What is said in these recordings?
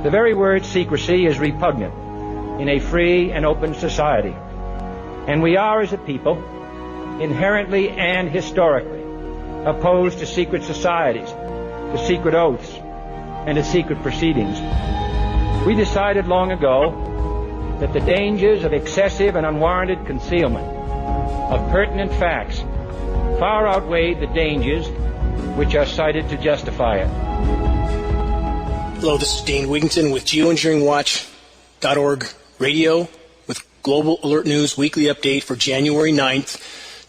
The very word secrecy is repugnant in a free and open society. And we are, as a people, inherently and historically opposed to secret societies, to secret oaths, and to secret proceedings. We decided long ago that the dangers of excessive and unwarranted concealment of pertinent facts far outweighed the dangers which are cited to justify it. Hello, this is Dane Wigington with GeoEngineeringWatch.org radio with Global Alert News weekly update for January 9th,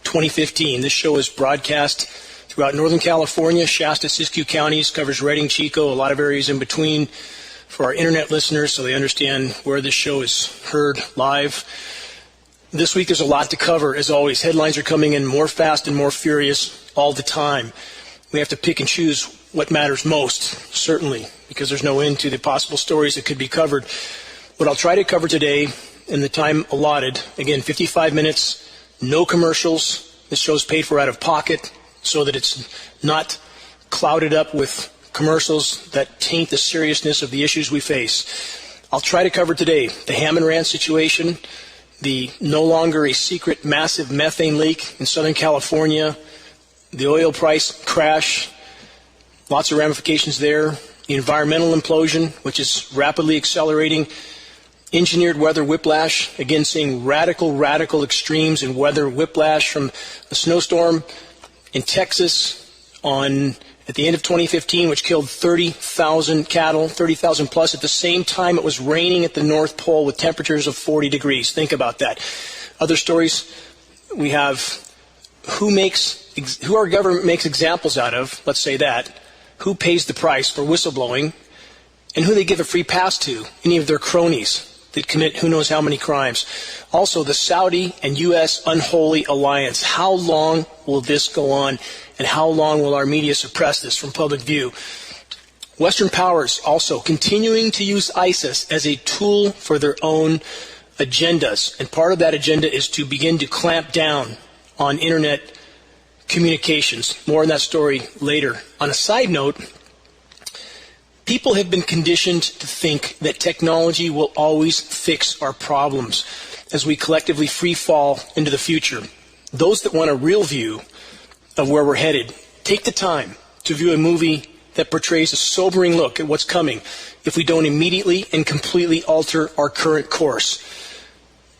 2015. This show is broadcast throughout Northern California, Shasta, Siskiyou counties, covers Redding, Chico, a lot of areas in between for our internet listeners so they understand where this show is heard live. This week there's a lot to cover. As always, headlines are coming in more fast and more furious all the time. We have to pick and choose what matters most, certainly, because there's no end to the possible stories that could be covered. What I'll try to cover today in the time allotted, again, 55 minutes, no commercials. This show's paid for out of pocket so that it's not clouded up with commercials that taint the seriousness of the issues we face. I'll try to cover today the Ham and Rand situation, the no longer a secret massive methane leak in Southern California, the oil price crash, lots of ramifications there, the environmental implosion, which is rapidly accelerating, engineered weather whiplash, again seeing radical extremes in weather whiplash from a snowstorm in Texas at the end of 2015, which killed 30,000 cattle, 30,000 plus. At the same time, it was raining at the North Pole with temperatures of 40 degrees. Think about that. Other stories, we have who our government makes examples out of, let's say that, who pays the price for whistleblowing, and who they give a free pass to, any of their cronies that commit who knows how many crimes. Also, the Saudi and U.S. unholy alliance. How long will this go on, and how long will our media suppress this from public view? Western powers also continuing to use ISIS as a tool for their own agendas, and part of that agenda is to begin to clamp down on internet communications. More on that story later. On a side note, people have been conditioned to think that technology will always fix our problems as we collectively free fall into the future. Those that want a real view of where we're headed, take the time to view a movie that portrays a sobering look at what's coming if we don't immediately and completely alter our current course.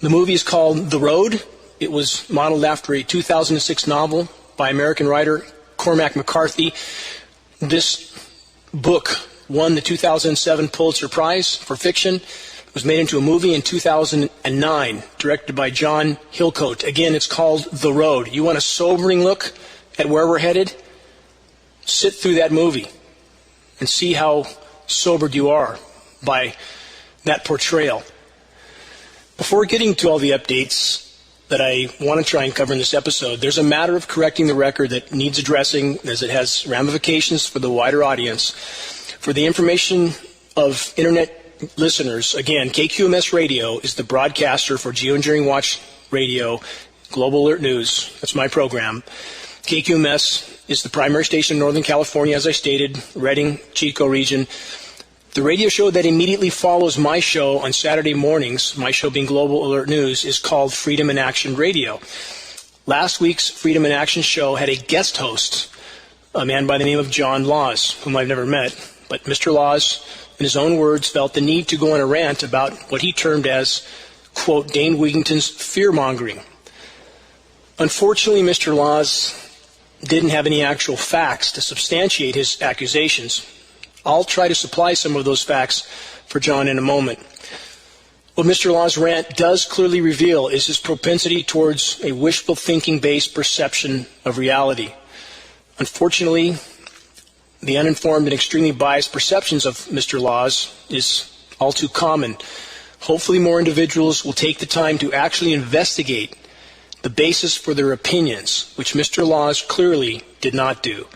The movie is called The Road. It was modeled after a 2006 novel by American writer Cormac McCarthy. This book won the 2007 Pulitzer Prize for fiction. It was made into a movie in 2009, directed by John Hillcoat. Again, it's called The Road. You want a sobering look at where we're headed? Sit through that movie and see how sobered you are by that portrayal. Before getting to all the updates that I want to try and cover in this episode, there's a matter of correcting the record that needs addressing as it has ramifications for the wider audience. For the information of internet listeners, again, KQMS Radio is the broadcaster for GeoEngineering Watch Radio, Global Alert News. That's my program. KQMS is the primary station in Northern California, as I stated, Redding, Chico region. The radio show that immediately follows my show on Saturday mornings, my show being Global Alert News, is called Freedom in Action Radio. Last week's Freedom in Action show had a guest host, a man by the name of John Laws, whom I've never met. But Mr. Laws, in his own words, felt the need to go on a rant about what he termed as, quote, Dane Wigington's fear-mongering. Unfortunately, Mr. Laws didn't have any actual facts to substantiate his accusations. I'll try to supply some of those facts for John in a moment. What Mr. Law's rant does clearly reveal is his propensity towards a wishful thinking-based perception of reality. Unfortunately, the uninformed and extremely biased perceptions of Mr. Laws is all too common. Hopefully more individuals will take the time to actually investigate the basis for their opinions, which Mr. Laws clearly did not do.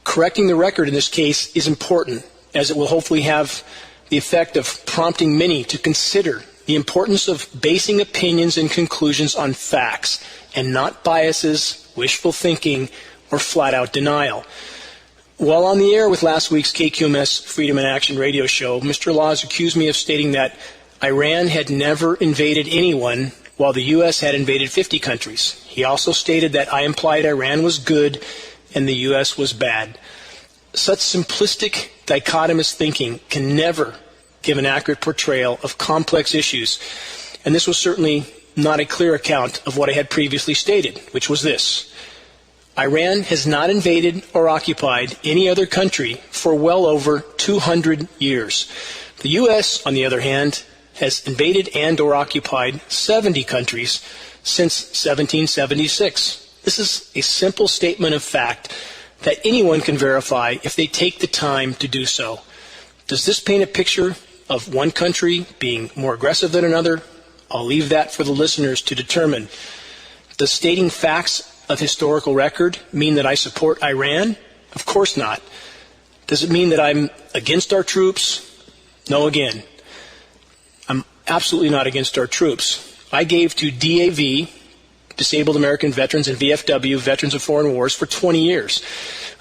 Correcting the record in this case is important, as it will hopefully have the effect of prompting many to consider the importance of basing opinions and conclusions on facts and not biases, wishful thinking, or flat-out denial. While on the air with last week's KQMS Freedom in Action radio show, Mr. Laws accused me of stating that Iran had never invaded anyone while the U.S. had invaded 50 countries. He also stated that I implied Iran was good and the U.S. was bad. Such simplistic, dichotomous thinking can never give an accurate portrayal of complex issues, and this was certainly not a clear account of what I had previously stated, which was this. Iran has not invaded or occupied any other country for well over 200 years. The U.S., on the other hand, has invaded and or occupied 70 countries since 1776. This is a simple statement of fact that anyone can verify if they take the time to do so. Does this paint a picture of one country being more aggressive than another? I'll leave that for the listeners to determine. Does stating facts of historical record mean that I support Iran? Of course not. Does it mean that I'm against our troops? No, again. I'm absolutely not against our troops. I gave to DAV, Disabled American Veterans, and VFW, Veterans of Foreign Wars, for 20 years.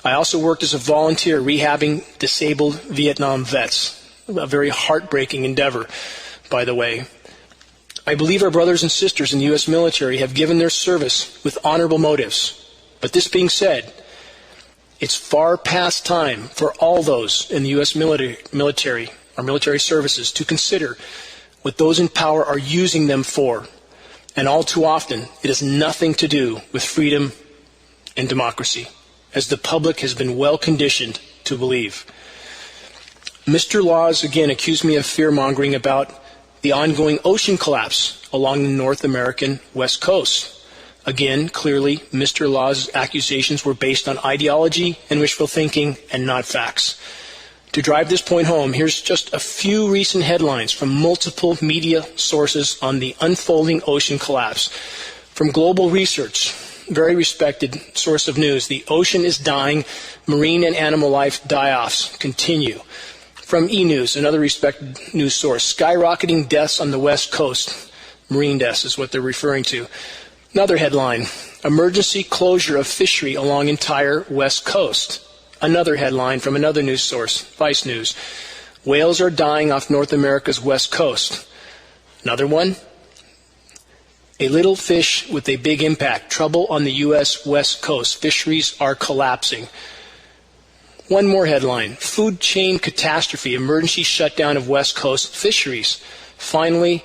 I also worked as a volunteer rehabbing disabled Vietnam vets. A very heartbreaking endeavor, by the way. I believe our brothers and sisters in the U.S. military have given their service with honorable motives. But this being said, it's far past time for all those in the U.S. military, our military services, to consider what those in power are using them for. And all too often, it has nothing to do with freedom and democracy, as the public has been well conditioned to believe. Mr. Laws again accused me of fear-mongering about the ongoing ocean collapse along the North American West Coast. Again, clearly, Mr. Laws' accusations were based on ideology and wishful thinking and not facts. To drive this point home, here's just a few recent headlines from multiple media sources on the unfolding ocean collapse. From Global Research, very respected source of news, the ocean is dying, marine and animal life die-offs continue. From E-News, another respected news source, skyrocketing deaths on the West Coast. Marine deaths is what they're referring to. Another headline, emergency closure of fishery along entire West Coast. Another headline from another news source, Vice News. Whales are dying off North America's West Coast. Another one, a little fish with a big impact. Trouble on the U.S. West Coast. Fisheries are collapsing. One more headline, food chain catastrophe, emergency shutdown of West Coast fisheries. Finally,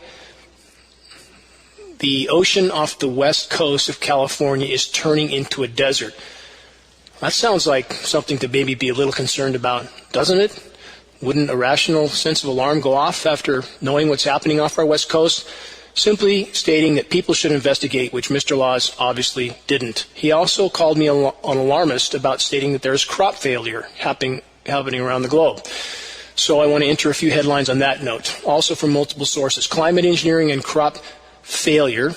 the ocean off the west coast of California is turning into a desert. That sounds like something to maybe be a little concerned about, doesn't it? Wouldn't a rational sense of alarm go off after knowing what's happening off our west coast? Simply stating that people should investigate, which Mr. Laws obviously didn't. He also called me an alarmist about stating that there's crop failure happening around the globe. So I want to enter a few headlines on that note. Also from multiple sources, climate engineering and crop failure.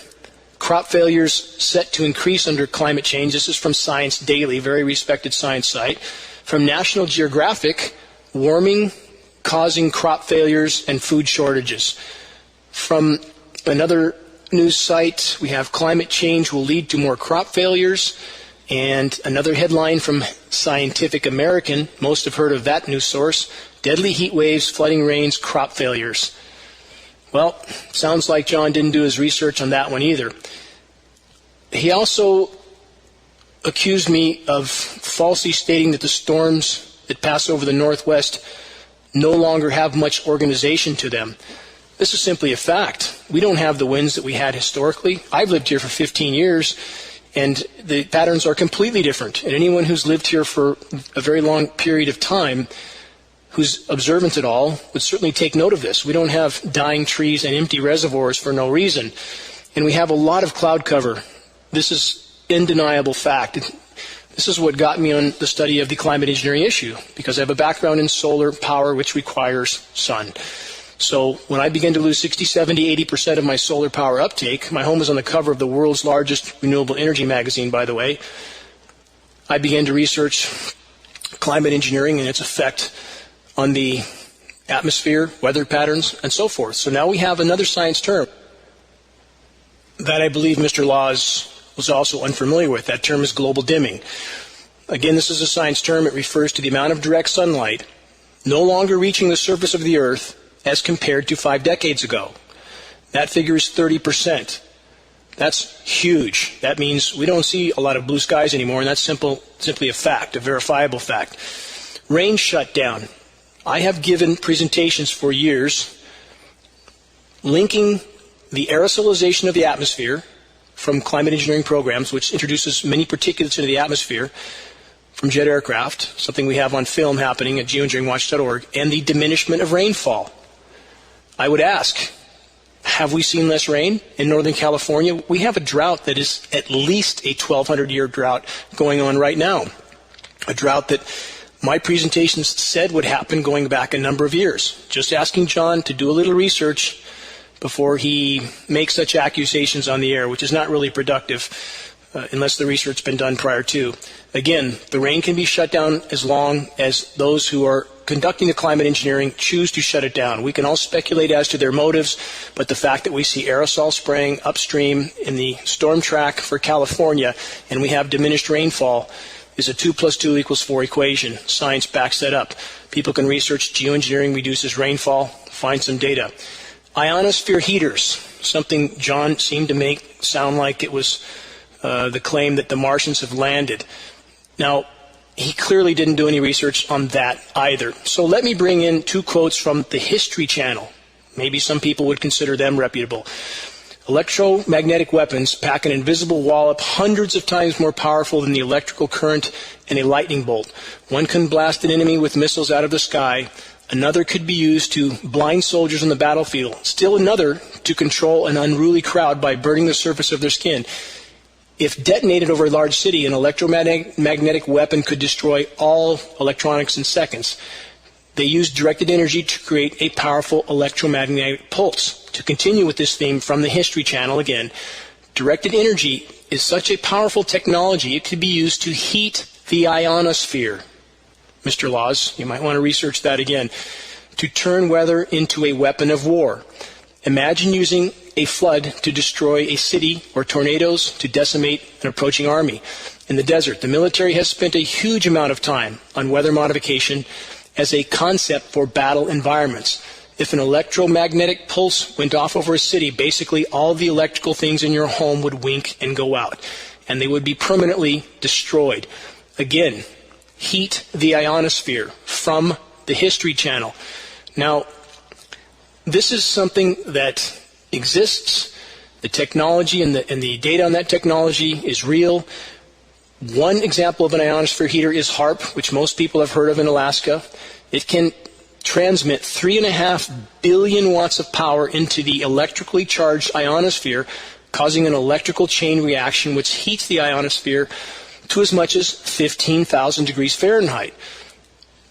Crop failures set to increase under climate change. This is from Science Daily, very respected science site. From National Geographic, warming causing crop failures and food shortages. From another news site, we have climate change will lead to more crop failures. And another headline from Scientific American, most have heard of that news source, deadly heat waves, flooding rains, crop failures. Well, sounds like John didn't do his research on that one either. He also accused me of falsely stating that the storms that pass over the Northwest no longer have much organization to them. This is simply a fact. We don't have the winds that we had historically. I've lived here for 15 years, and the patterns are completely different. And anyone who's lived here for a very long period of time, who's observant at all, would certainly take note of this. We don't have dying trees and empty reservoirs for no reason. And we have a lot of cloud cover. This is undeniable fact. This is what got me on the study of the climate engineering issue, because I have a background in solar power, which requires sun. So when I began to lose 60, 70, 80% of my solar power uptake, my home was on the cover of the world's largest renewable energy magazine, by the way, I began to research climate engineering and its effect on the atmosphere, weather patterns, and so forth. So now we have another science term that I believe Mr. Laws was also unfamiliar with. That term is global dimming. Again, this is a science term. It refers to the amount of direct sunlight no longer reaching the surface of the Earth as compared to 5 decades ago. That figure is 30%. That's huge. That means we don't see a lot of blue skies anymore, and that's simply a fact, a verifiable fact. Rain shut down. I have given presentations for years linking the aerosolization of the atmosphere from climate engineering programs, which introduces many particulates into the atmosphere from jet aircraft, something we have on film happening at geoengineeringwatch.org, and the diminishment of rainfall. I would ask, have we seen less rain in Northern California? We have a drought that is at least a 1,200-year drought going on right now. A drought that my presentations said would happen going back a number of years. Just asking John to do a little research before he makes such accusations on the air, which is not really productive unless the research has been done prior to. Again, the rain can be shut down as long as those who are conducting the climate engineering choose to shut it down. We can all speculate as to their motives, but the fact that we see aerosol spraying upstream in the storm track for California and we have diminished rainfall is a 2 + 2 = 4 equation. Science backs that up. People can research geoengineering reduces rainfall, find some data. Ionosphere heaters, something John seemed to make sound like it was the claim that the Martians have landed. Now, he clearly didn't do any research on that either. So let me bring in 2 quotes from the History Channel. Maybe some people would consider them reputable. Electromagnetic weapons pack an invisible wallop hundreds of times more powerful than the electrical current in a lightning bolt. One can blast an enemy with missiles out of the sky. Another could be used to blind soldiers on the battlefield. Still another to control an unruly crowd by burning the surface of their skin. If detonated over a large city, an electromagnetic weapon could destroy all electronics in seconds. They used directed energy to create a powerful electromagnetic pulse. To continue with this theme from the History Channel again, directed energy is such a powerful technology it could be used to heat the ionosphere. Mr. Laws, you might want to research that again. To turn weather into a weapon of war. Imagine using a flood to destroy a city or tornadoes to decimate an approaching army. In the desert, the military has spent a huge amount of time on weather modification as a concept for battle environments. If an electromagnetic pulse went off over a city, basically all the electrical things in your home would wink and go out, and they would be permanently destroyed. Again, heat the ionosphere from the History Channel. Now, this is something that exists. The technology and the data on that technology is real. One example of an ionosphere heater is HAARP, which most people have heard of in Alaska. It can transmit 3.5 billion watts of power into the electrically charged ionosphere, causing an electrical chain reaction which heats the ionosphere to as much as 15,000 degrees Fahrenheit.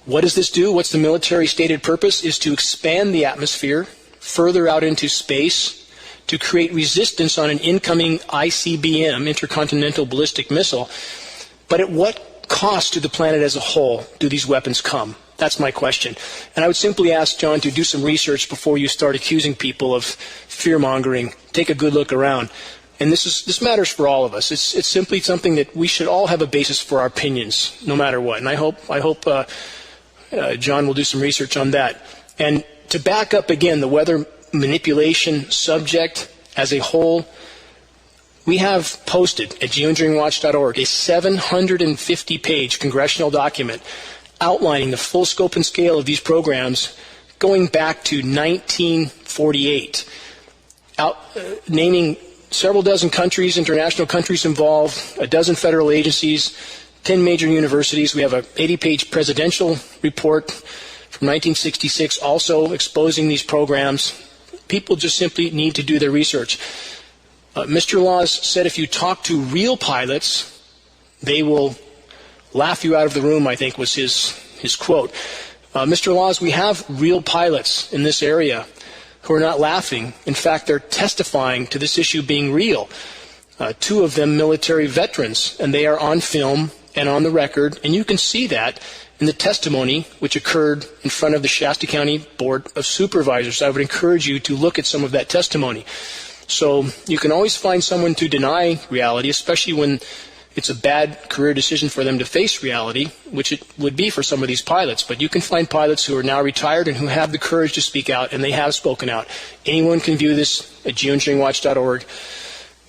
What does this do? What's the military stated purpose? Is to expand the atmosphere further out into space to create resistance on an incoming ICBM, intercontinental ballistic missile. But at what cost to the planet as a whole do these weapons come? That's my question. And I would simply ask John to do some research before you start accusing people of fear-mongering. Take a good look around. And this matters for all of us. It's simply something that we should all have a basis for our opinions, no matter what. And I hope John will do some research on that. And to back up again the weather manipulation subject as a whole, we have posted at geoengineeringwatch.org a 750-page congressional document outlining the full scope and scale of these programs going back to 1948, naming several dozen countries, international countries involved, a dozen federal agencies, 10 major universities. We have an 80-page presidential report from 1966 also exposing these programs. People just simply need to do their research. Mr. Laws said if you talk to real pilots, they will laugh you out of the room, I think was his quote. Mr. Laws, we have real pilots in this area who are not laughing. In fact, they're testifying to this issue being real. 2 of them military veterans, and they are on film and on the record, and you can see that in the testimony which occurred in front of the Shasta County Board of Supervisors. I would encourage you to look at some of that testimony. So you can always find someone to deny reality, especially when it's a bad career decision for them to face reality, which it would be for some of these pilots. But you can find pilots who are now retired and who have the courage to speak out, and they have spoken out. Anyone can view this at geoengineeringwatch.org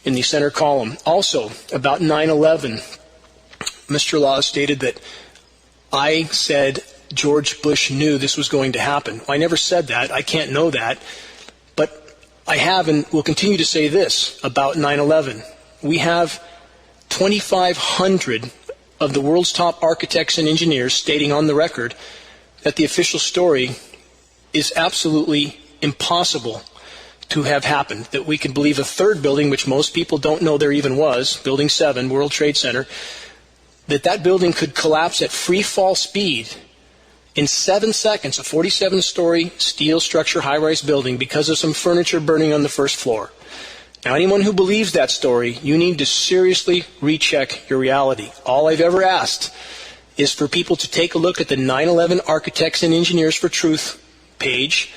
in the center column. Also, about 9/11, Mr. Laws stated that I said George Bush knew this was going to happen. Well, I never said that. I can't know that. But I have and will continue to say this about 9/11. We have 2,500 of the world's top architects and engineers stating on the record that the official story is absolutely impossible to have happened, that we can believe a third building, which most people don't know there even was, Building 7, World Trade Center, that building could collapse at free fall speed in 7 seconds, a 47-story steel structure high-rise building, because of some furniture burning on the first floor. Now, anyone who believes that story, you need to seriously recheck your reality. All I've ever asked is for people to take a look at the 9/11 Architects and Engineers for Truth page,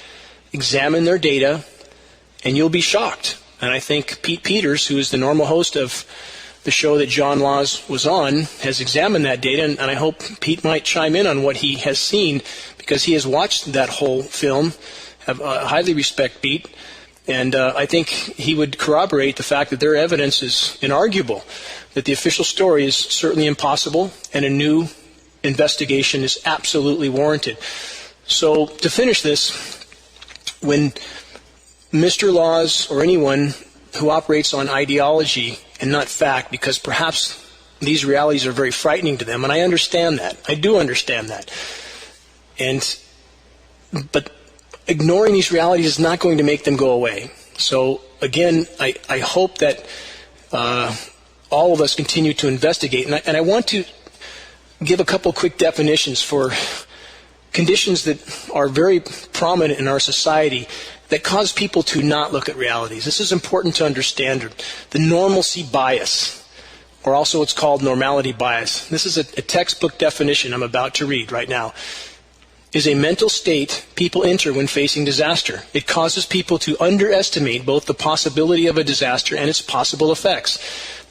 examine their data, and you'll be shocked. And I think Pete Peters, who is the normal host of the show that John Laws was on, has examined that data, and I hope Pete might chime in on what he has seen, because he has watched that whole film. I highly respect Pete. And I think he would corroborate the fact that their evidence is inarguable, that the official story is certainly impossible, and a new investigation is absolutely warranted. So to finish this, when Mr. Laws or anyone who operates on ideology and not fact, because perhaps these realities are very frightening to them, and I understand that. I do understand that. But ignoring these realities is not going to make them go away. So, again, I hope that all of us continue to investigate. And I want to give a couple quick definitions for conditions that are very prominent in our society that cause people to not look at realities. This is important to understand. The normalcy bias, or also it's called normality bias. This is a textbook definition I'm about to read right now. Is a mental state people enter when facing disaster. It causes people to underestimate both the possibility of a disaster and its possible effects.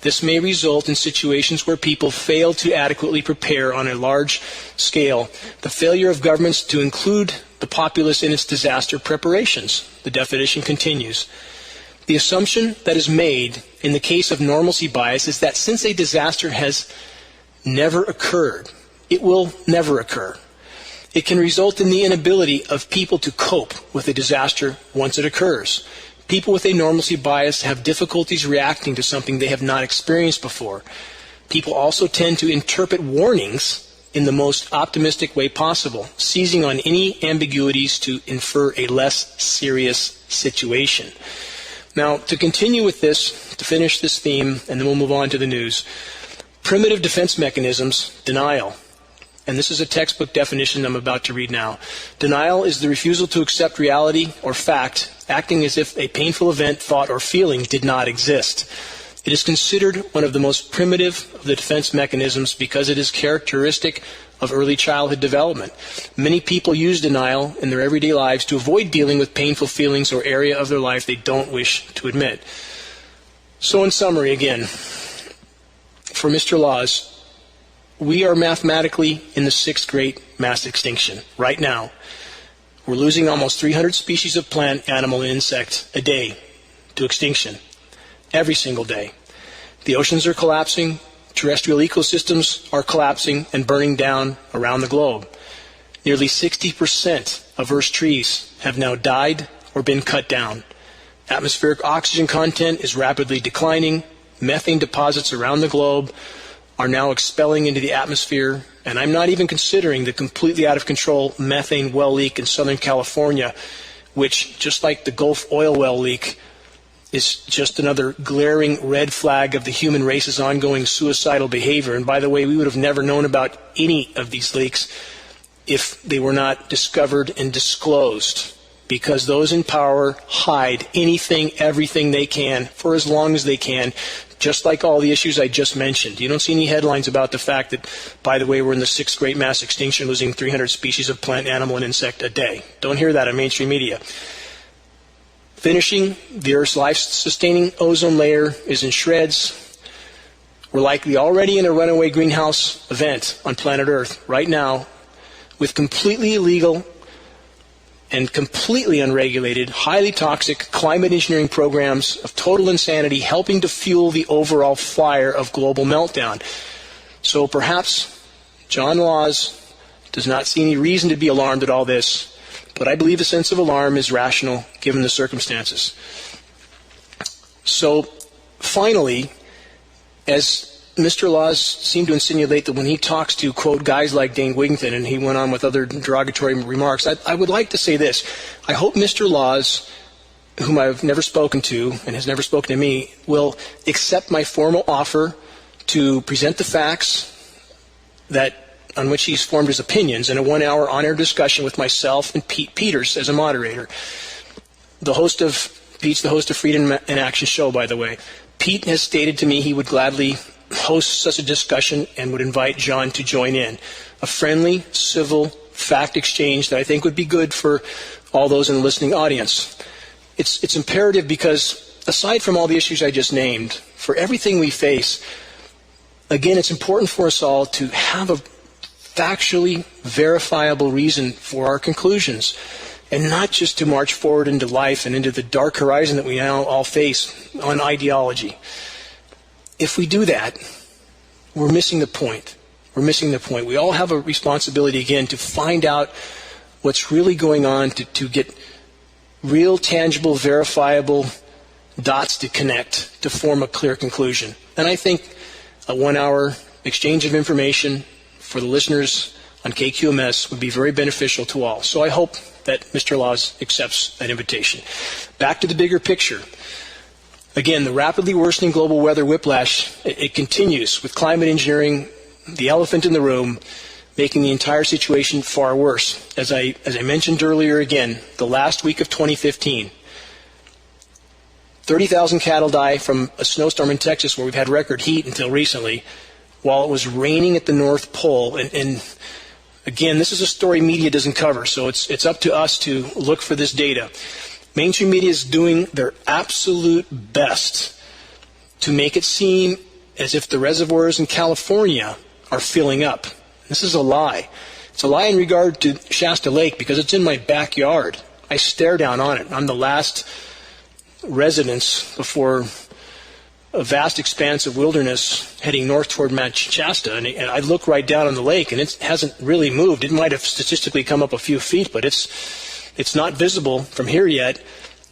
This may result in situations where people fail to adequately prepare on a large scale. The failure of governments to include the populace in its disaster preparations. The definition continues. The assumption that is made in the case of normalcy bias is that since a disaster has never occurred, it will never occur. It can result in the inability of people to cope with a disaster once it occurs. People with a normalcy bias have difficulties reacting to something they have not experienced before. People also tend to interpret warnings in the most optimistic way possible, seizing on any ambiguities to infer a less serious situation. Now, to continue with this, to finish this theme, and then we'll move on to the news, primitive defense mechanisms, denial. And this is a textbook definition I'm about to read now. Denial is the refusal to accept reality or fact, acting as if a painful event, thought, or feeling did not exist. It is considered one of the most primitive of the defense mechanisms because it is characteristic of early childhood development. Many people use denial in their everyday lives to avoid dealing with painful feelings or area of their life they don't wish to admit. So in summary, again, for Mr. Laws, we are mathematically in the 6th great mass extinction right now. We're losing almost 300 species of plant, animal, and insect a day to extinction, every single day. The oceans are collapsing, terrestrial ecosystems are collapsing and burning down around the globe. Nearly 60% of Earth's trees have now died or been cut down. Atmospheric oxygen content is rapidly declining. Methane deposits around the globe are now expelling into the atmosphere, and I'm not even considering the completely out of control methane well leak in Southern California, which, just like the Gulf oil well leak, is just another glaring red flag of the human race's ongoing suicidal behavior. And by the way, we would have never known about any of these leaks if they were not discovered and disclosed, because those in power hide anything, everything they can for as long as they can, just like all the issues I just mentioned. You don't see any headlines about the fact that, by the way, we're in the 6th great mass extinction, losing 300 species of plant, animal, and insect a day. Don't hear that in mainstream media. Finishing, the Earth's life-sustaining ozone layer is in shreds. We're likely already in a runaway greenhouse event on planet Earth right now with completely illegal and completely unregulated, highly toxic climate engineering programs of total insanity helping to fuel the overall fire of global meltdown. So perhaps John Laws does not see any reason to be alarmed at all this, but I believe a sense of alarm is rational given the circumstances. So finally, as Mr. Laws seemed to insinuate that when he talks to, quote, guys like Dane Wigington, and he went on with other derogatory remarks, I would like to say this. I hope Mr. Laws, whom I've never spoken to and has never spoken to me, will accept my formal offer to present the facts on which he's formed his opinions in a 1-hour on-air discussion with myself and Pete Peters as a moderator. Pete's the host of Freedom in Action show, by the way. Pete has stated to me he would gladly host such a discussion and would invite John to join in. A friendly, civil, fact exchange that I think would be good for all those in the listening audience. It's imperative because, aside from all the issues I just named, for everything we face, again, it's important for us all to have a factually verifiable reason for our conclusions, and not just to march forward into life and into the dark horizon that we now all face on ideology. If we do that, we're missing the point. We're missing the point. We all have a responsibility, again, to find out what's really going on, to get real, tangible, verifiable dots to connect to form a clear conclusion. And I think a 1-hour exchange of information for the listeners on KQMS would be very beneficial to all. So I hope that Mr. Laws accepts that invitation. Back to the bigger picture. Again, the rapidly worsening global weather whiplash, it continues with climate engineering, the elephant in the room, making the entire situation far worse. As I mentioned earlier again, the last week of 2015, 30,000 cattle die from a snowstorm in Texas where we've had record heat until recently, while it was raining at the North Pole. And again, this is a story media doesn't cover, so it's up to us to look for this data. Mainstream media is doing their absolute best to make it seem as if the reservoirs in California are filling up. This is a lie. It's a lie in regard to Shasta Lake because it's in my backyard. I stare down on it. I'm the last residence before a vast expanse of wilderness heading north toward Mount Shasta, and I look right down on the lake, and it hasn't really moved. It might have statistically come up a few feet, but it's not visible from here yet,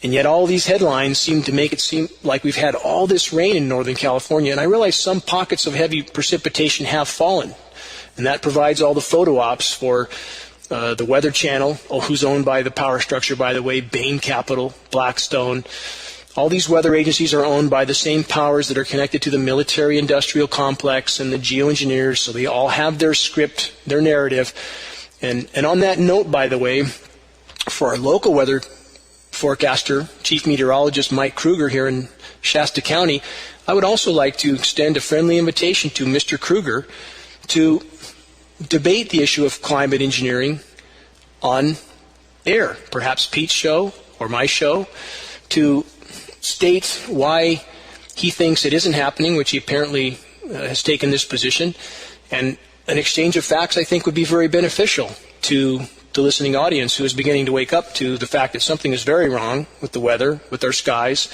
and yet all these headlines seem to make it seem like we've had all this rain in Northern California, and I realize some pockets of heavy precipitation have fallen, and that provides all the photo ops for the Weather Channel, who's owned by the power structure, by the way, Bain Capital, Blackstone. All these weather agencies are owned by the same powers that are connected to the military-industrial complex and the geoengineers, so they all have their script, their narrative. And on that note, by the way, for our local weather forecaster, Chief Meteorologist Mike Kruger here in Shasta County, I would also like to extend a friendly invitation to Mr. Kruger to debate the issue of climate engineering on air, perhaps Pete's show or my show, to state why he thinks it isn't happening, which he apparently has taken this position. And an exchange of facts, I think, would be very beneficial to the listening audience who is beginning to wake up to the fact that something is very wrong with the weather, with our skies,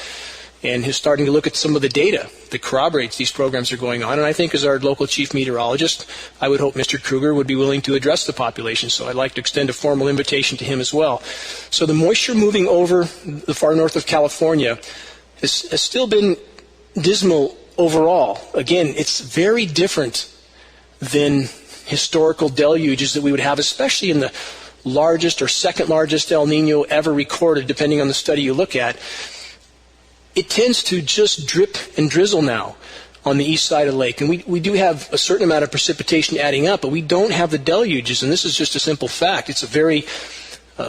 and is starting to look at some of the data that corroborates these programs are going on. And I think as our local chief meteorologist, I would hope Mr. Kruger would be willing to address the population. So I'd like to extend a formal invitation to him as well. So the moisture moving over the far north of California has still been dismal overall. Again, it's very different than historical deluges that we would have, especially in the largest or second largest El Nino ever recorded, depending on the study you look at. It tends to just drip and drizzle now on the east side of the lake. And we do have a certain amount of precipitation adding up, but we don't have the deluges. And this is just a simple fact. It's a very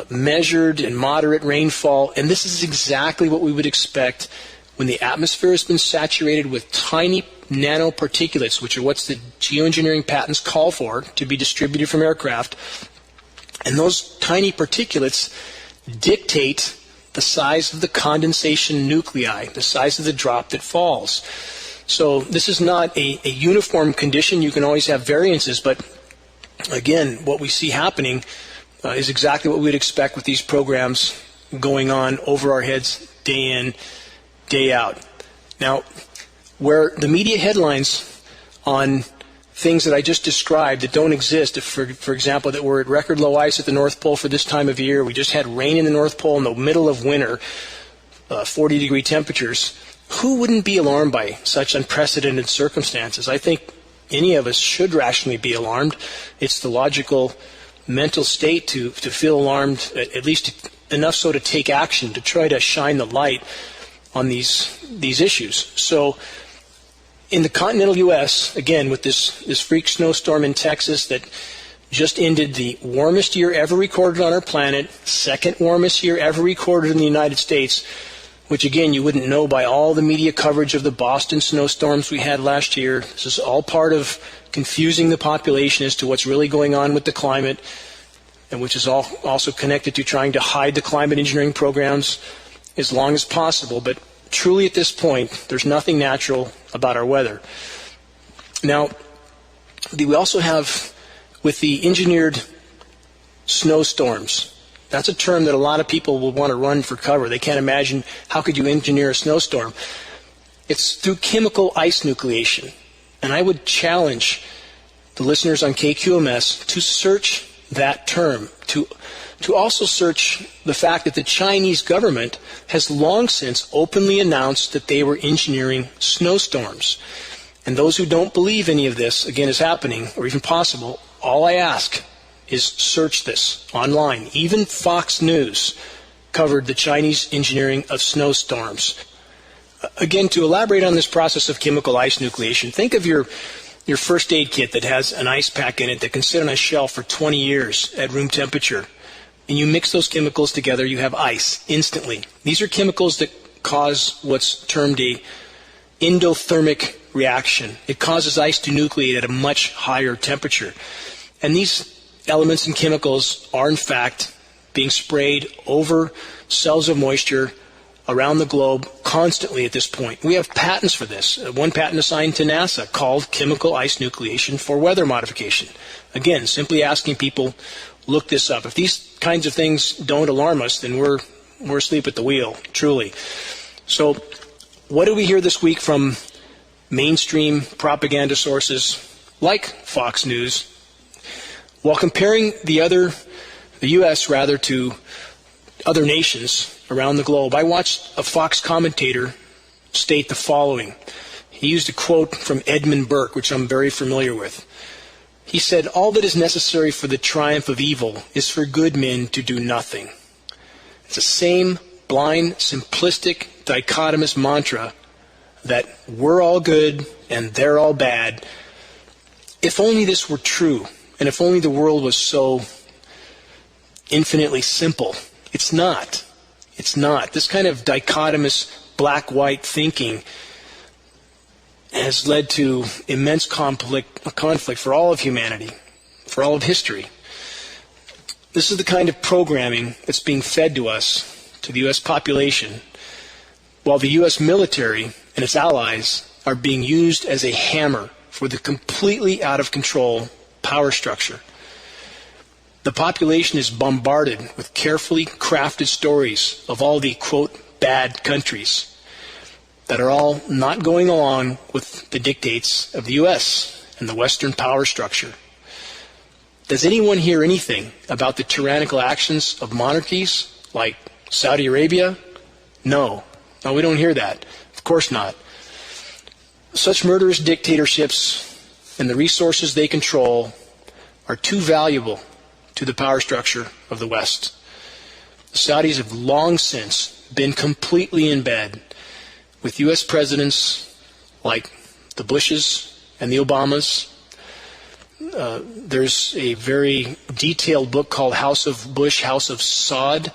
measured and moderate rainfall. And this is exactly what we would expect when the atmosphere has been saturated with tiny nanoparticulates, which are what the geoengineering patents call for to be distributed from aircraft. And those tiny particulates dictate the size of the condensation nuclei, the size of the drop that falls. So this is not a uniform condition. You can always have variances, but again, what we see happening is exactly what we'd expect with these programs going on over our heads day in, day out. Now, where the media headlines on things that I just described that don't exist, if for example, that we're at record low ice at the North Pole for this time of year, we just had rain in the North Pole in the middle of winter, 40-degree temperatures, who wouldn't be alarmed by such unprecedented circumstances? I think any of us should rationally be alarmed. It's the logical mental state to feel alarmed, at least enough so to take action, to try to shine the light on these issues. So in the continental U.S., again, with this freak snowstorm in Texas that just ended the warmest year ever recorded on our planet, second warmest year ever recorded in the United States, which again, you wouldn't know by all the media coverage of the Boston snowstorms we had last year. This is all part of confusing the population as to what's really going on with the climate, and which is also connected to trying to hide the climate engineering programs as long as possible. But truly at this point, there's nothing natural about our weather. Now, we also have, with the engineered snowstorms, that's a term that a lot of people will want to run for cover. They can't imagine, how could you engineer a snowstorm? It's through chemical ice nucleation. And I would challenge the listeners on KQMS to search that term, to also search the fact that the Chinese government has long since openly announced that they were engineering snowstorms. And those who don't believe any of this, again, is happening, or even possible, all I ask is search this online. Even Fox News covered the Chinese engineering of snowstorms. Again, to elaborate on this process of chemical ice nucleation, think of your first aid kit that has an ice pack in it that can sit on a shelf for 20 years at room temperature. And you mix those chemicals together, you have ice instantly. These are chemicals that cause what's termed a endothermic reaction. It causes ice to nucleate at a much higher temperature. And these elements and chemicals are in fact being sprayed over cells of moisture around the globe constantly at this point. We have patents for this. One patent assigned to NASA called chemical ice nucleation for weather modification. Again, simply asking people, look this up. If these kinds of things don't alarm us, then we're asleep at the wheel, truly. So what do we hear this week from mainstream propaganda sources like Fox News? While comparing the U.S. rather to other nations around the globe, I watched a Fox commentator state the following. He used a quote from Edmund Burke, which I'm very familiar with. He said, "All that is necessary for the triumph of evil is for good men to do nothing." It's the same blind, simplistic, dichotomous mantra that we're all good and they're all bad. If only this were true, and if only the world was so infinitely simple. It's not. It's not. This kind of dichotomous black-white thinking has led to immense conflict for all of humanity, for all of history. This is the kind of programming that's being fed to us, to the U.S. population, while the U.S. military and its allies are being used as a hammer for the completely out-of-control power structure. The population is bombarded with carefully crafted stories of all the, quote, bad countries that are all not going along with the dictates of the U.S. and the Western power structure. Does anyone hear anything about the tyrannical actions of monarchies like Saudi Arabia? No, we don't hear that. Of course not. Such murderous dictatorships and the resources they control are too valuable to the power structure of the West. The Saudis have long since been completely in bed with U.S. presidents like the Bushes and the Obamas. There's a very detailed book called House of Bush, House of Saud,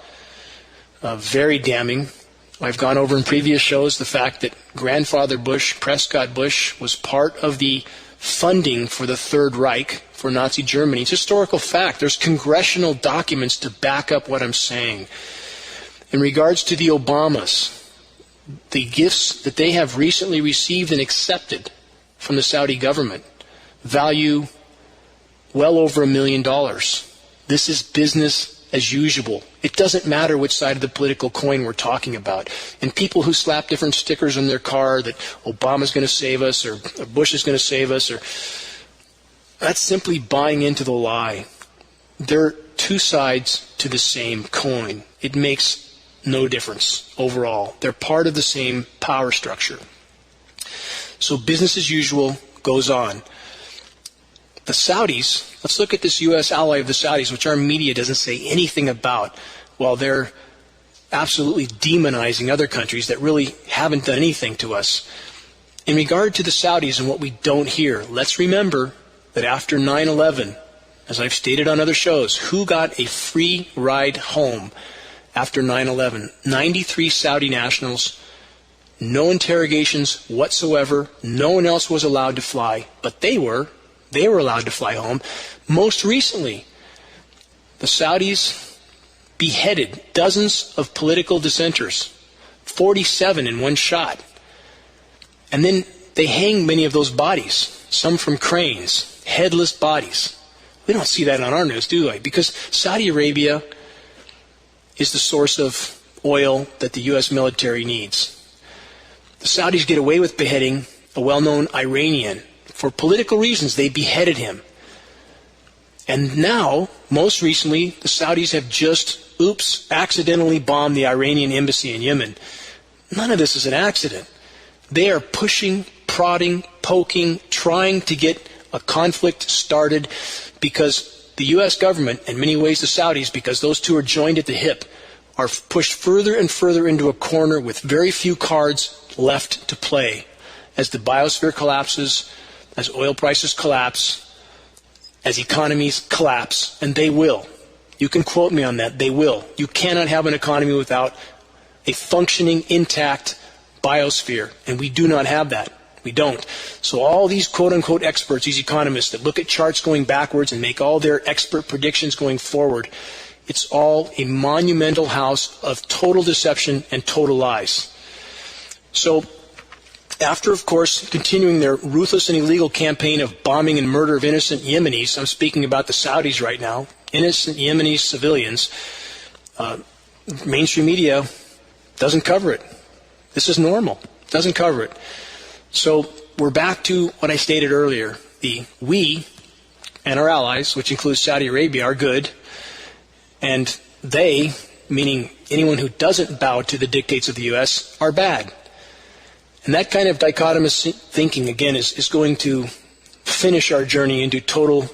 very damning. I've gone over in previous shows the fact that grandfather Bush, Prescott Bush, was part of the funding for the Third Reich for Nazi Germany. It's historical fact. There's congressional documents to back up what I'm saying. In regards to the Obamas, the gifts that they have recently received and accepted from the Saudi government value well over $1 million. This is business as usual. It doesn't matter which side of the political coin we're talking about. And people who slap different stickers on their car that Obama's going to save us or Bush is going to save us, or that's simply buying into the lie. There are two sides to the same coin. It makes no difference overall. They're part of the same power structure. So business as usual goes on. The Saudis, let's look at this U.S. ally of the Saudis, which our media doesn't say anything about, while they're absolutely demonizing other countries that really haven't done anything to us. In regard to the Saudis and what we don't hear, let's remember that after 9/11, as I've stated on other shows, who got a free ride home after 9/11? 93 Saudi nationals, no interrogations whatsoever, no one else was allowed to fly, but they were allowed to fly home. Most recently, the Saudis beheaded dozens of political dissenters, 47 in one shot. And then they hanged many of those bodies, some from cranes, headless bodies. We don't see that on our news, do we? Because Saudi Arabia is the source of oil that the U.S. military needs. The Saudis get away with beheading a well-known Iranian. For political reasons, they beheaded him. And now, most recently, the Saudis have just, accidentally bombed the Iranian embassy in Yemen. None of this is an accident. They are pushing, prodding, poking, trying to get a conflict started because the U.S. government, in many ways the Saudis, because those two are joined at the hip, are pushed further and further into a corner with very few cards left to play. As the biosphere collapses, as oil prices collapse, as economies collapse, and they will. You can quote me on that, they will. You cannot have an economy without a functioning, intact biosphere, and we do not have that. We don't. So all these quote-unquote experts, these economists that look at charts going backwards and make all their expert predictions going forward, it's all a monumental house of total deception and total lies. So after, of course, continuing their ruthless and illegal campaign of bombing and murder of innocent Yemenis, I'm speaking about the Saudis right now, innocent Yemeni civilians, mainstream media doesn't cover it. This is normal. Doesn't cover it. So we're back to what I stated earlier. We and our allies, which includes Saudi Arabia, are good, and they, meaning anyone who doesn't bow to the dictates of the U.S., are bad. And that kind of dichotomous thinking, again, is going to finish our journey into total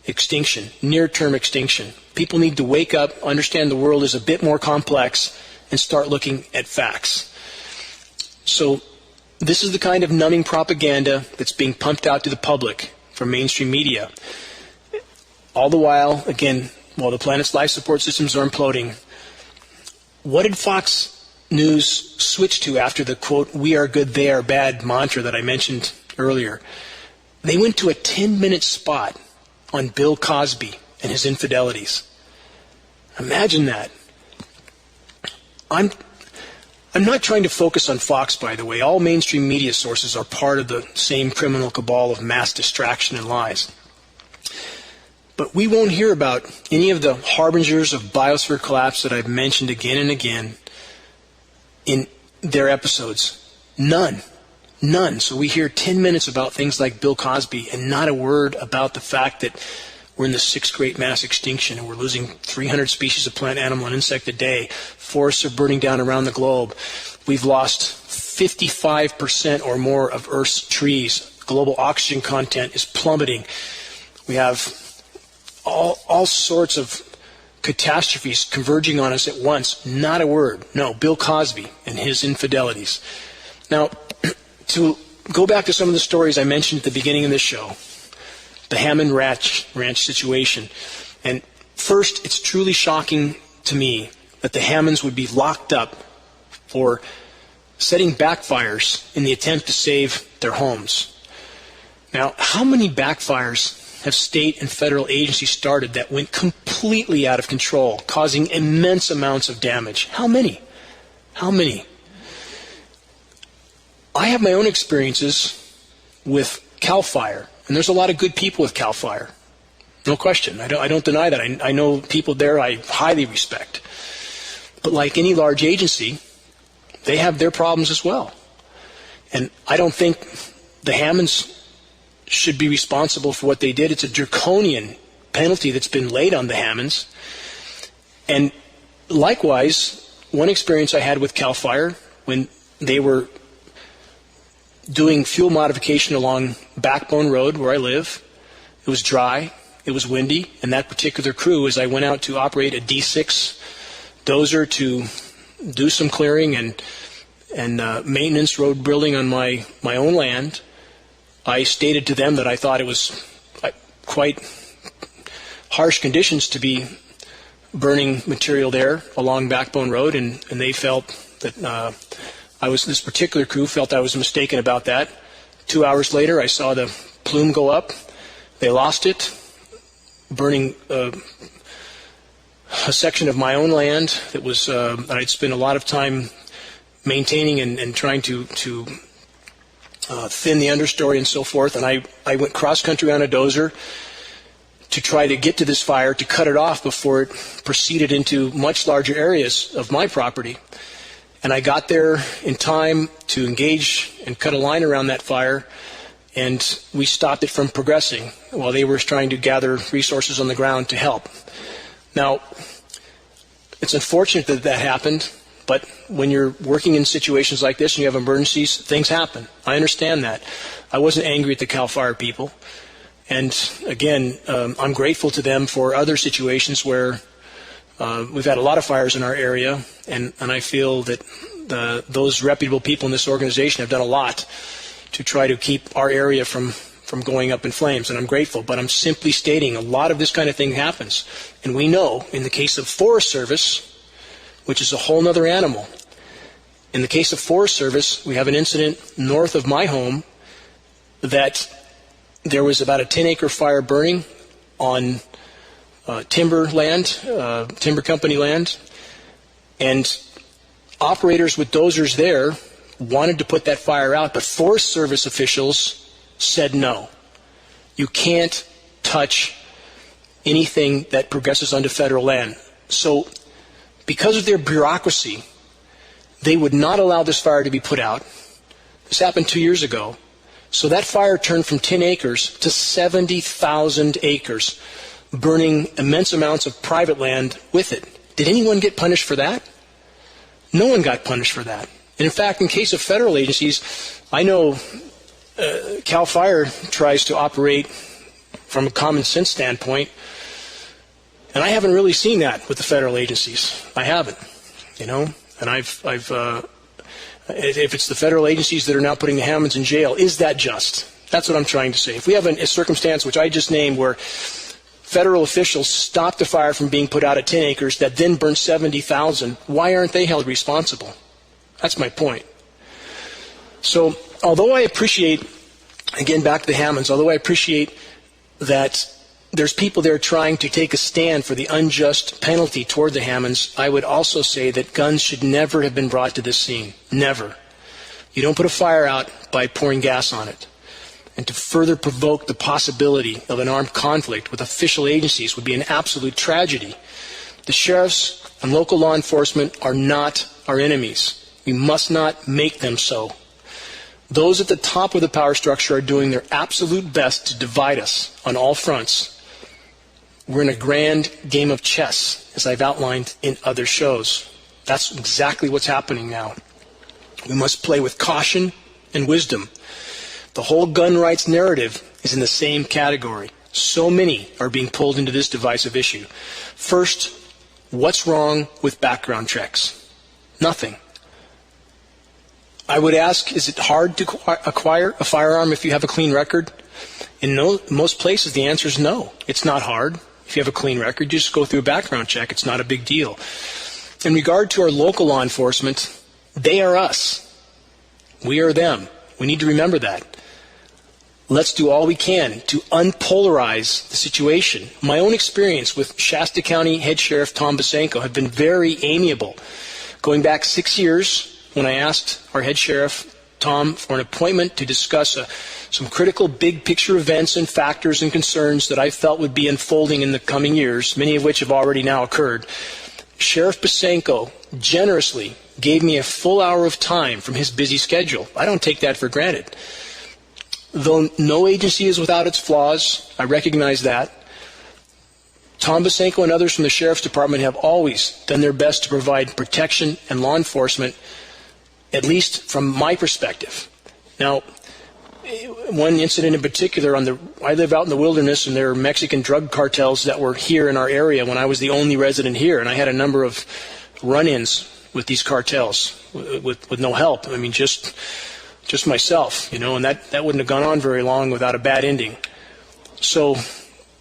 extinction, near-term extinction. People need to wake up, understand the world is a bit more complex, and start looking at facts. So this is the kind of numbing propaganda that's being pumped out to the public from mainstream media. All the while, again, while the planet's life support systems are imploding, what did Fox News switch to after the, quote, "we are good, they are bad" mantra that I mentioned earlier? They went to a 10-minute spot on Bill Cosby and his infidelities. Imagine that. I'm not trying to focus on Fox, by the way. All mainstream media sources are part of the same criminal cabal of mass distraction and lies. But we won't hear about any of the harbingers of biosphere collapse that I've mentioned again and again in their episodes. None. So we hear 10 minutes about things like Bill Cosby and not a word about the fact that we're in the 6th great mass extinction and we're losing 300 species of plant, animal, and insect a day. Forests are burning down around the globe. We've lost 55% or more of Earth's trees. Global oxygen content is plummeting. We have all sorts of catastrophes converging on us at once. Not a word. No, Bill Cosby and his infidelities. Now, to go back to some of the stories I mentioned at the beginning of this show, the Hammond Ranch situation. And first, it's truly shocking to me that the Hammonds would be locked up for setting backfires in the attempt to save their homes. Now, how many backfires have state and federal agencies started that went completely out of control, causing immense amounts of damage? How many? I have my own experiences with CAL FIRE, and there's a lot of good people with CAL FIRE. No question. I don't deny that. I know people there I highly respect. But like any large agency, they have their problems as well. And I don't think the Hammonds should be responsible for what they did. It's a draconian penalty that's been laid on the Hammonds. And likewise, one experience I had with CAL FIRE, when they were doing fuel modification along Backbone Road where I live, it was dry, it was windy, and that particular crew, as I went out to operate a D6 dozer to do some clearing and maintenance road building on my own land, I stated to them that I thought it was quite harsh conditions to be burning material there along Backbone Road, and they felt that this particular crew felt I was mistaken about that. 2 hours later, I saw the plume go up. They lost it, burning a section of my own land that was that I'd spent a lot of time maintaining and trying to thin the understory and so forth. And I went cross-country on a dozer to try to get to this fire, to cut it off before it proceeded into much larger areas of my property. And I got there in time to engage and cut a line around that fire, and we stopped it from progressing while they were trying to gather resources on the ground to help. Now, it's unfortunate that that happened, but when you're working in situations like this and you have emergencies, things happen. I understand that. I wasn't angry at the CAL FIRE people. And again, I'm grateful to them for other situations where we've had a lot of fires in our area, and I feel that those reputable people in this organization have done a lot to try to keep our area from going up in flames, and I'm grateful. But I'm simply stating a lot of this kind of thing happens. And we know in the case of Forest Service, which is a whole other animal, in the case of Forest Service, we have an incident north of my home that there was about a 10-acre fire burning on timber company land, and operators with dozers there wanted to put that fire out, but Forest Service officials said no. You can't touch anything that progresses onto federal land. So because of their bureaucracy, they would not allow this fire to be put out. This happened 2 years ago. So that fire turned from 10 acres to 70,000 acres, burning immense amounts of private land with it. Did anyone get punished for that? No one got punished for that. And in fact, in case of federal agencies, I know CAL FIRE tries to operate from a common sense standpoint, and I haven't really seen that with the federal agencies. I haven't, and if it's the federal agencies that are now putting the Hammonds in jail, is that just? That's what I'm trying to say. If we have a circumstance which I just named where federal officials stopped the fire from being put out at 10 acres that then burned 70,000, why aren't they held responsible? That's my point. So although I appreciate, again back to the Hammonds, although I appreciate that there's people there trying to take a stand for the unjust penalty toward the Hammonds, I would also say that guns should never have been brought to this scene. Never. You don't put a fire out by pouring gas on it. And to further provoke the possibility of an armed conflict with official agencies would be an absolute tragedy. The sheriffs and local law enforcement are not our enemies. We must not make them so. Those at the top of the power structure are doing their absolute best to divide us on all fronts. We're in a grand game of chess, as I've outlined in other shows. That's exactly what's happening now. We must play with caution and wisdom. The whole gun rights narrative is in the same category. So many are being pulled into this divisive issue. First, what's wrong with background checks? Nothing. I would ask, is it hard to acquire a firearm if you have a clean record? In most places, the answer is no. It's not hard. If you have a clean record, you just go through a background check. It's not a big deal. In regard to our local law enforcement, they are us. We are them. We need to remember that. Let's do all we can to unpolarize the situation. My own experience with Shasta County Head Sheriff Tom Basenko have been very amiable. Going back 6 years, when I asked our head sheriff Tom for an appointment to discuss some critical big picture events and factors and concerns that I felt would be unfolding in the coming years, many of which have already now occurred. Sheriff Bosanko generously gave me a full hour of time from his busy schedule. I don't take that for granted. Though no agency is without its flaws, I recognize that. Tom Bosanko and others from the Sheriff's Department have always done their best to provide protection and law enforcement, at least from my perspective. Now, one incident in particular, I live out in the wilderness, and there are Mexican drug cartels that were here in our area when I was the only resident here, and I had a number of run-ins with these cartels with no help. I mean, just myself, and that wouldn't have gone on very long without a bad ending. So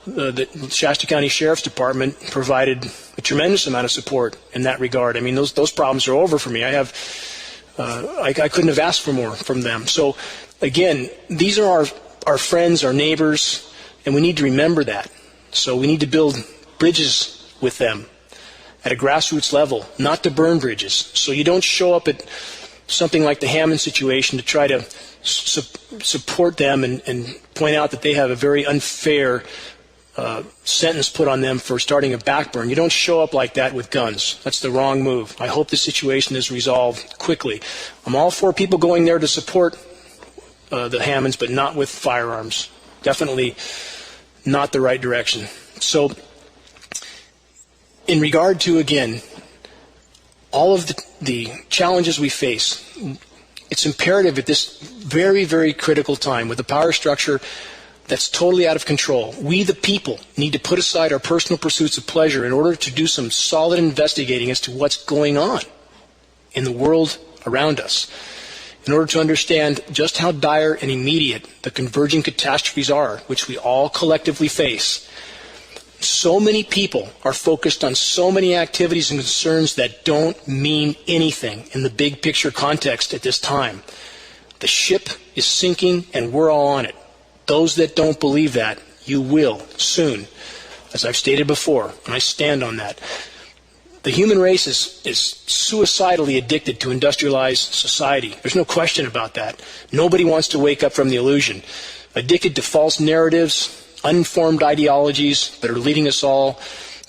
the Shasta County Sheriff's Department provided a tremendous amount of support in that regard. I mean, those problems are over for me. I couldn't have asked for more from them. So again, these are our friends, our neighbors, and we need to remember that. So we need to build bridges with them at a grassroots level, not to burn bridges. So you don't show up at something like the Hammond situation to try to support them and point out that they have a very unfair sentence put on them for starting a backburn. You don't show up like that with guns. That's the wrong move. I hope the situation is resolved quickly. I'm all for people going there to support the Hammonds, but not with firearms. Definitely not the right direction. So in regard to, again, all of the challenges we face, it's imperative at this very, very critical time with the power structure that's totally out of control. We, the people, need to put aside our personal pursuits of pleasure in order to do some solid investigating as to what's going on in the world around us, in order to understand just how dire and immediate the converging catastrophes are, which we all collectively face. So many people are focused on so many activities and concerns that don't mean anything in the big picture context at this time. The ship is sinking and we're all on it. Those that don't believe that, you will soon, as I've stated before, and I stand on that. The human race is suicidally addicted to industrialized society. There's no question about that. Nobody wants to wake up from the illusion. Addicted to false narratives, unformed ideologies that are leading us all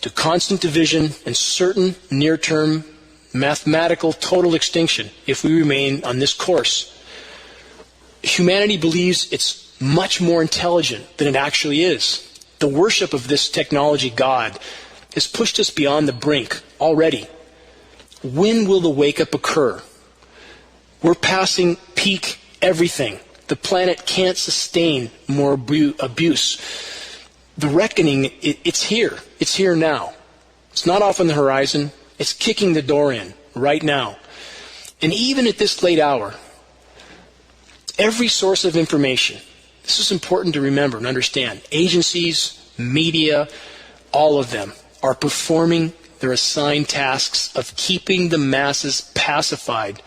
to constant division and certain near-term mathematical total extinction if we remain on this course. Humanity believes it's much more intelligent than it actually is. The worship of this technology god has pushed us beyond the brink already. When will the wake-up occur? We're passing peak everything. The planet can't sustain more abuse. The reckoning, it's here. It's here now. It's not off on the horizon. It's kicking the door in right now. And even at this late hour, every source of information, this is important to remember and understand, agencies, media, all of them are performing their assigned tasks of keeping the masses pacified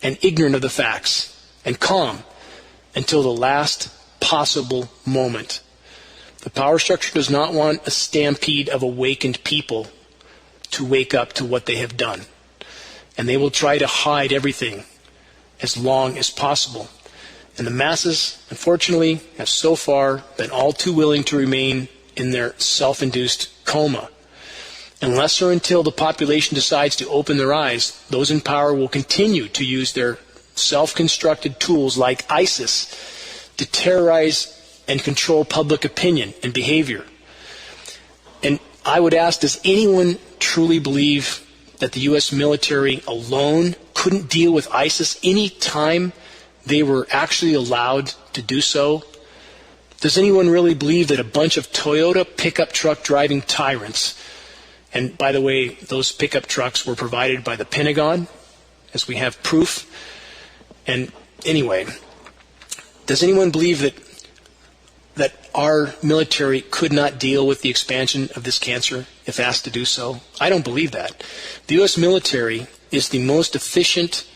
and ignorant of the facts and calm until the last possible moment. The power structure does not want a stampede of awakened people to wake up to what they have done. And they will try to hide everything as long as possible. And the masses, unfortunately, have so far been all too willing to remain in their self-induced coma. Unless or until the population decides to open their eyes, those in power will continue to use their self-constructed tools like ISIS to terrorize and control public opinion and behavior. And I would ask, does anyone truly believe that the U.S. military alone couldn't deal with ISIS any time they were actually allowed to do so? Does anyone really believe that a bunch of Toyota pickup truck driving tyrants, and by the way, those pickup trucks were provided by the Pentagon, as we have proof, and anyway, does anyone believe that our military could not deal with the expansion of this cancer if asked to do so? I don't believe that. The U.S. military is the most efficient,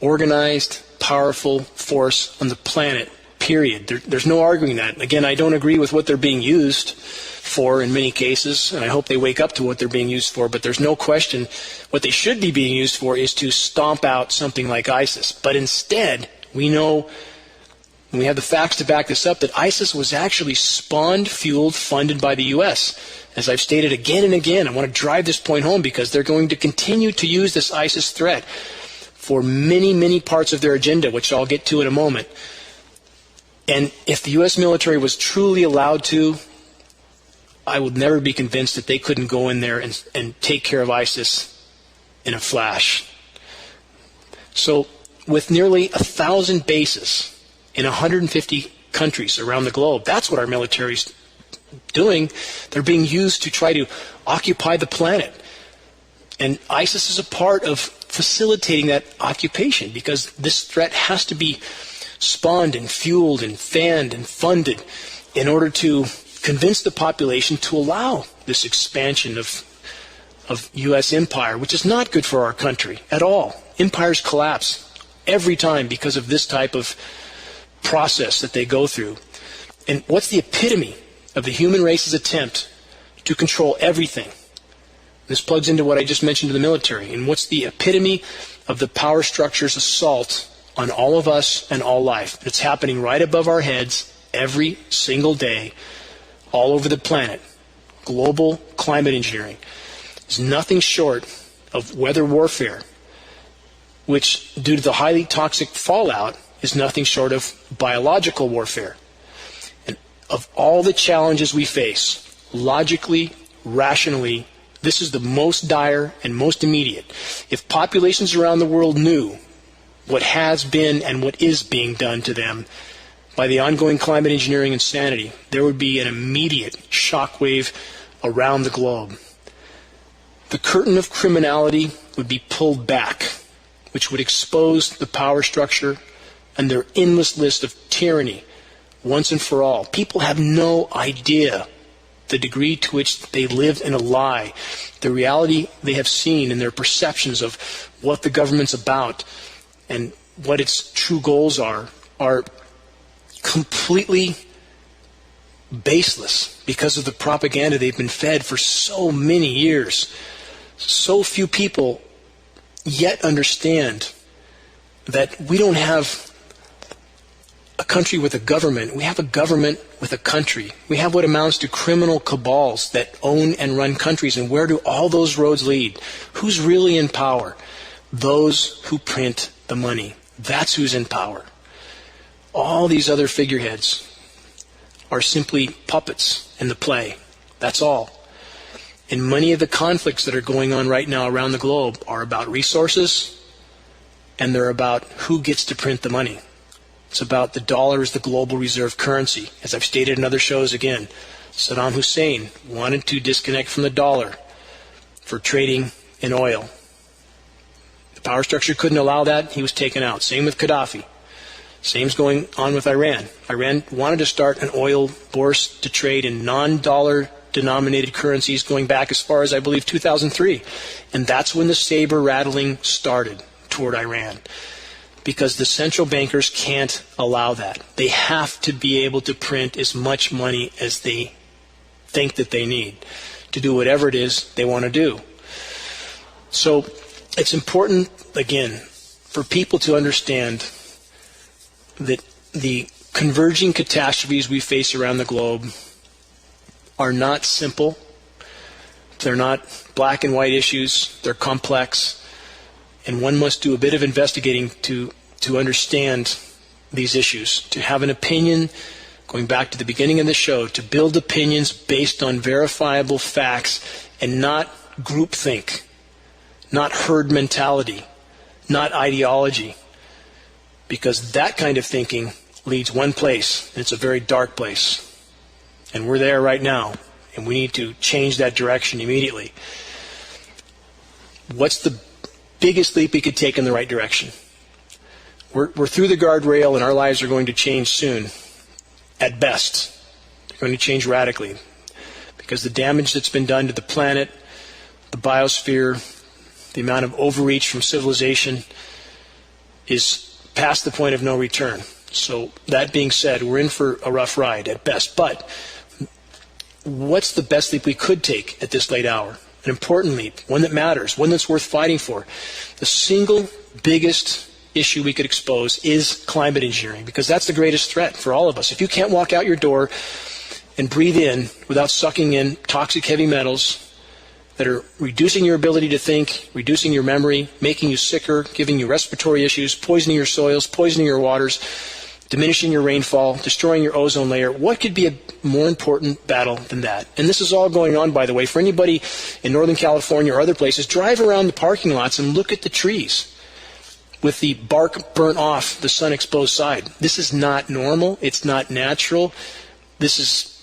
organized, powerful force on the planet, period. There's no arguing that. Again, I don't agree with what they're being used for in many cases, and I hope they wake up to what they're being used for, but there's no question what they should be being used for is to stomp out something like ISIS. But instead, We know, and we have the facts to back this up, that ISIS was actually spawned, fueled, funded by the U.S. As I've stated again and again, I want to drive this point home because they're going to continue to use this ISIS threat for many, many parts of their agenda, which I'll get to in a moment. And if the U.S. military was truly allowed to, I would never be convinced that they couldn't go in there and take care of ISIS in a flash. So with nearly 1,000 bases in 150 countries around the globe, that's what our military's doing. They're being used to try to occupy the planet. And ISIS is a part of facilitating that occupation because this threat has to be spawned and fueled and fanned and funded in order to convince the population to allow this expansion of U.S. empire, which is not good for our country at all. Empires collapse every time because of this type of process that they go through. And what's the epitome of the human race's attempt to control everything? This plugs into what I just mentioned to the military. And what's the epitome of the power structure's assault on all of us and all life? It's happening right above our heads every single day, all over the planet. Global climate engineering is nothing short of weather warfare, which, due to the highly toxic fallout, is nothing short of biological warfare. And of all the challenges we face, logically, rationally, this is the most dire and most immediate. If populations around the world knew what has been and what is being done to them by the ongoing climate engineering insanity, there would be an immediate shockwave around the globe. The curtain of criminality would be pulled back, which would expose the power structure and their endless list of tyranny once and for all. People have no idea the degree to which they live in a lie, the reality they have seen and their perceptions of what the government's about and what its true goals are completely baseless because of the propaganda they've been fed for so many years. So few people yet understand that we don't have a country with a government. We have a government with a country. We have what amounts to criminal cabals that own and run countries. And where do all those roads lead? Who's really in power? Those who print the money. That's who's in power. All these other figureheads are simply puppets in the play. That's all. And many of the conflicts that are going on right now around the globe are about resources, and they're about who gets to print the money. It's about the dollar as the global reserve currency. As I've stated in other shows again, Saddam Hussein wanted to disconnect from the dollar for trading in oil. The power structure couldn't allow that. He was taken out. Same with Gaddafi. Same's going on with Iran. Iran wanted to start an oil bourse to trade in non-dollar denominated currencies going back as far as, I believe, 2003. And that's when the saber rattling started toward Iran. Because the central bankers can't allow that. They have to be able to print as much money as they think that they need to do whatever it is they want to do. So it's important, again, for people to understand that the converging catastrophes we face around the globe are not simple. They're not black and white issues. They're complex. And one must do a bit of investigating to understand these issues, to have an opinion, going back to the beginning of the show, to build opinions based on verifiable facts and not groupthink, not herd mentality, not ideology. Because that kind of thinking leads one place, and it's a very dark place. And we're there right now, and we need to change that direction immediately. What's the biggest leap we could take in the right direction? We're through the guardrail, and our lives are going to change soon. At best, they're going to change radically. Because the damage that's been done to the planet, the biosphere, the amount of overreach from civilization is past the point of no return. So that being said, we're in for a rough ride at best. But what's the best leap we could take at this late hour? An important leap, one that matters, one that's worth fighting for. The single biggest issue we could expose is climate engineering, because that's the greatest threat for all of us. If you can't walk out your door and breathe in without sucking in toxic heavy metals that are reducing your ability to think, reducing your memory, making you sicker, giving you respiratory issues, poisoning your soils, poisoning your waters, diminishing your rainfall, destroying your ozone layer, what could be a more important battle than that? And this is all going on, by the way. For anybody in Northern California or other places, drive around the parking lots and look at the trees with the bark burnt off the sun-exposed side. This is not normal. It's not natural. This is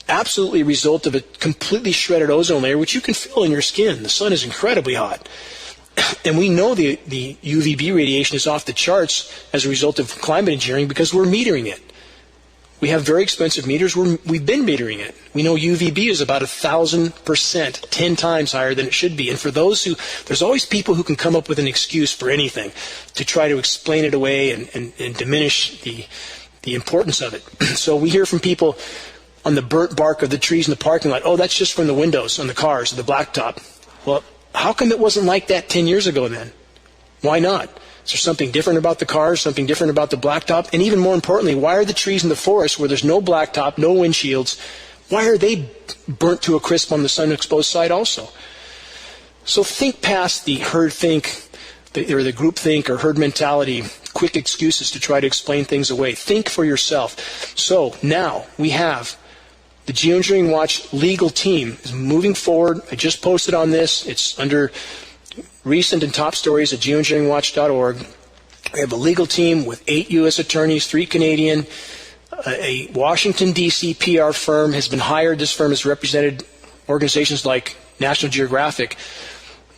absolutely a result of a completely shredded ozone layer, which you can feel in your skin. The sun is incredibly hot. And we know the UVB radiation is off the charts as a result of climate engineering because we're metering it. We have very expensive meters. We've been metering it. We know UVB is about 1,000%, 10 times higher than it should be. And for those there's always people who can come up with an excuse for anything to try to explain it away and diminish the importance of it. So we hear from people on the burnt bark of the trees in the parking lot, oh, that's just from the windows on the cars or the blacktop. Well, how come it wasn't like that 10 years ago then? Why not? Is there something different about the cars, something different about the blacktop? And even more importantly, why are the trees in the forest where there's no blacktop, no windshields, why are they burnt to a crisp on the sun-exposed side also? So think past the herd think, or the group think or herd mentality, quick excuses to try to explain things away. Think for yourself. So now we have the GeoEngineering Watch legal team is moving forward. I just posted on this. It's under recent and top stories at geoengineeringwatch.org. We have a legal team with 8 U.S. attorneys, 3 Canadian. A Washington, D.C. PR firm has been hired. This firm has represented organizations like National Geographic.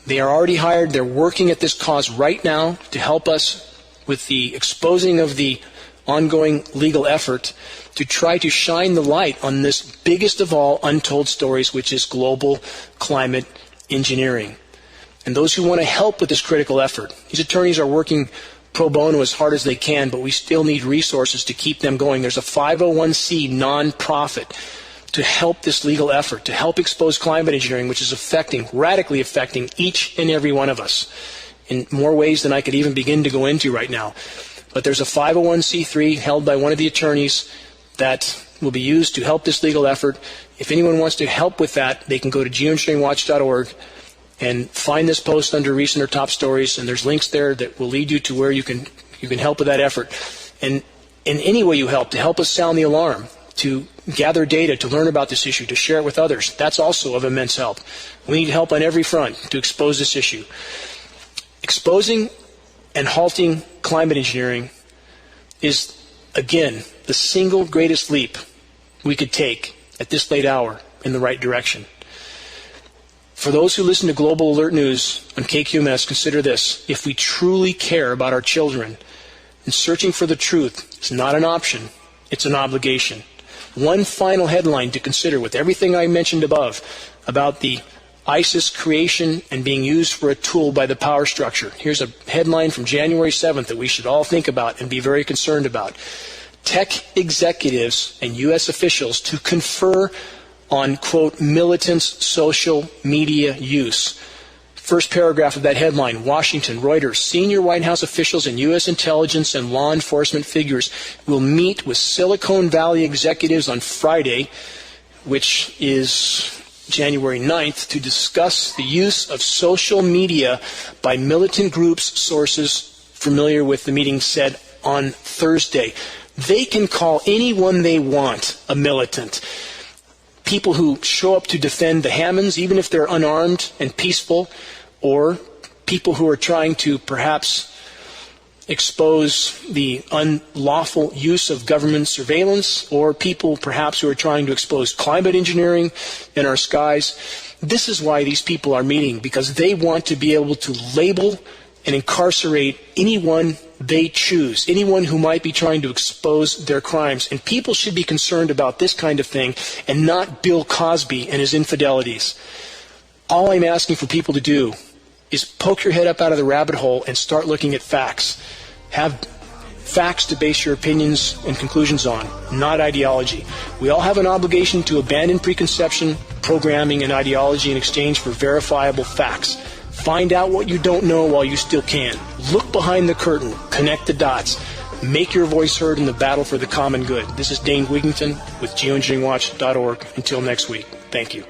They are already hired. They're working at this cause right now to help us with the exposing of the ongoing legal effort to try to shine the light on this biggest of all untold stories, which is global climate engineering. And those who want to help with this critical effort, these attorneys are working pro bono as hard as they can, but we still need resources to keep them going. There's a 501c nonprofit to help this legal effort, to help expose climate engineering, which is radically affecting each and every one of us in more ways than I could even begin to go into right now. But there's a 501c3 held by one of the attorneys that will be used to help this legal effort. If anyone wants to help with that, they can go to geoengineeringwatch.org and find this post under recent or top stories, and there's links there that will lead you to where you can help with that effort. And in any way you help, to help us sound the alarm, to gather data, to learn about this issue, to share it with others, that's also of immense help. We need help on every front to expose this issue. Exposing and halting climate engineering is, again, the single greatest leap we could take at this late hour in the right direction. For those who listen to Global Alert News on KQMS, consider this. If we truly care about our children, and searching for the truth is not an option, it's an obligation. One final headline to consider with everything I mentioned above about the ISIS creation and being used for a tool by the power structure. Here's a headline from January 7th that we should all think about and be very concerned about. Tech executives and U.S. officials to confer on, quote, militants' social media use. First paragraph of that headline, Washington, Reuters, senior White House officials and U.S. intelligence and law enforcement figures will meet with Silicon Valley executives on Friday, which is January 9th, to discuss the use of social media by militant groups, sources familiar with the meeting said on Thursday. They can call anyone they want a militant. People who show up to defend the Hammonds, even if they're unarmed and peaceful, or people who are trying to perhaps expose the unlawful use of government surveillance, or people perhaps who are trying to expose climate engineering in our skies. This is why these people are meeting, because they want to be able to label and incarcerate anyone they choose, anyone who might be trying to expose their crimes. And people should be concerned about this kind of thing and not Bill Cosby and his infidelities. All I'm asking for people to do is poke your head up out of the rabbit hole and start looking at facts. Have facts to base your opinions and conclusions on, not ideology. We all have an obligation to abandon preconception, programming, and ideology in exchange for verifiable facts. Find out what you don't know while you still can. Look behind the curtain. Connect the dots. Make your voice heard in the battle for the common good. This is Dane Wigington with GeoEngineeringWatch.org. Until next week, thank you.